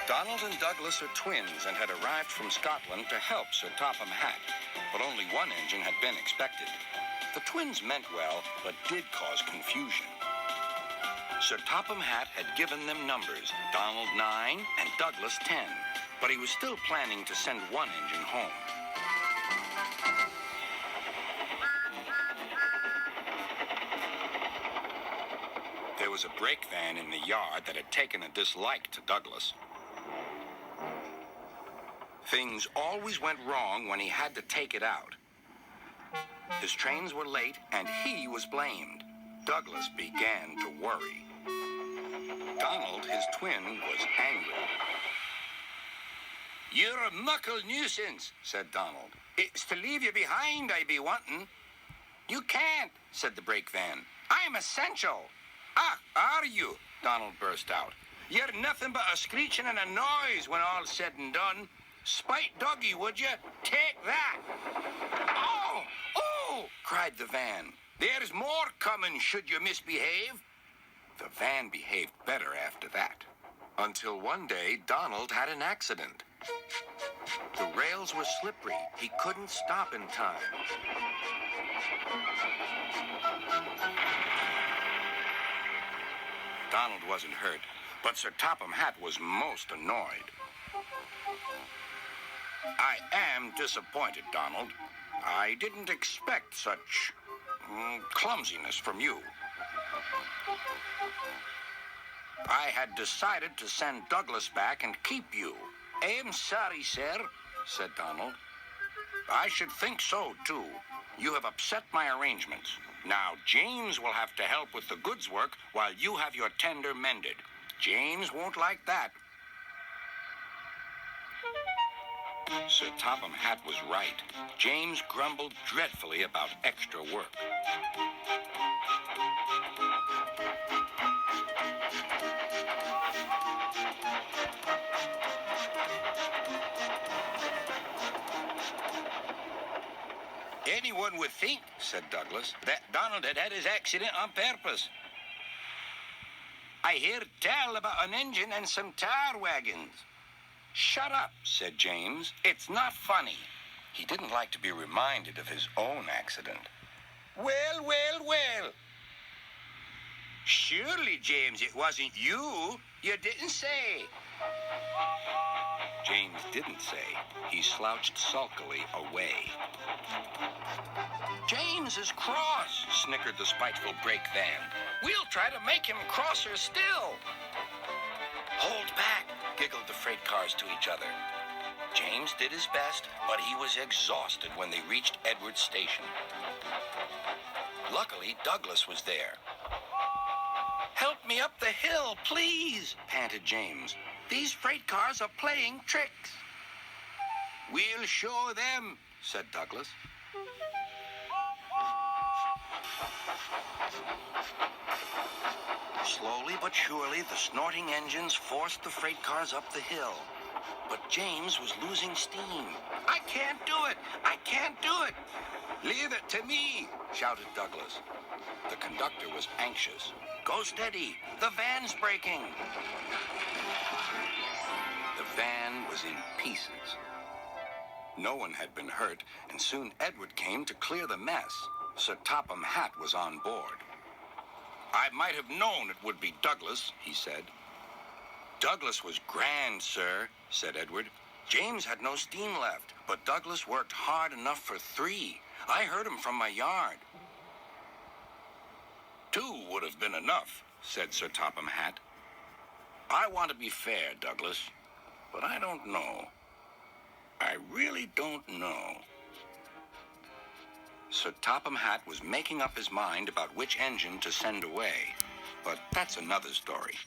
Donald and Douglas are twins and had arrived from Scotland to help Sir Topham Hatt, but only one engine had been expected. The twins meant well, but did cause confusion. Sir Topham Hatt had given them numbers, Donald 9 and Douglas 10, but he was still planning to send one engine home. There was a brake van in the yard that had taken a dislike to Douglas. Things always went wrong when he had to take it out. His trains were late, and he was blamed. Douglas began to worry. Donald, his twin, was angry. "You're a muckle nuisance," said Donald. "It's to leave you behind I be wanting." "You can't," said the brake van. "I'm essential." "Ah, are you?" Donald burst out. "You're nothing but a screeching and a noise when all's said and done. Spite doggy, would you? Take that!" "Oh! Oh!" cried the van. "There's more coming should you misbehave." The van behaved better after that. Until one day, Donald had an accident. The rails were slippery. He couldn't stop in time. Donald wasn't hurt, but Sir Topham Hatt was most annoyed. "I am disappointed, Donald. I didn't expect such clumsiness from you. I had decided to send Douglas back and keep you." "I'm sorry, sir," said Donald. "I should think so, too. You have upset my arrangements. Now, James will have to help with the goods work while you have your tender mended. James won't like that." Sir Topham Hatt was right. James grumbled dreadfully about extra work. "Anyone would think," said Douglas, "that Donald had had his accident on purpose. I hear tell about an engine and some tar wagons." "Shut up," said James. "It's not funny." He didn't like to be reminded of his own accident. "Well, well, well." "Surely, James, it wasn't you. You didn't say." James didn't say. He slouched sulkily away. "James is cross," snickered the spiteful brake van. "We'll try to make him crosser still." "Hold back," giggled the freight cars to each other. James did his best, but he was exhausted when they reached Edward's station. Luckily, Douglas was there. "Help me up the hill, please," panted James. "These freight cars are playing tricks." "We'll show them," said Douglas. Slowly but surely, the snorting engines forced the freight cars up the hill. But James was losing steam. "I can't do it! I can't do it!" "Leave it to me!" shouted Douglas. The conductor was anxious. "Go steady! The van's breaking!" The van was in pieces. No one had been hurt, and soon Edward came to clear the mess. Sir Topham Hatt was on board. "I might have known it would be Douglas," he said. "Douglas was grand, sir," said Edward. "James had no steam left, but Douglas worked hard enough for 3. I heard him from my yard." "2 would have been enough," said Sir Topham Hatt. "I want to be fair, Douglas, but I don't know. I really don't know." Sir Topham Hatt was making up his mind about which engine to send away, but that's another story.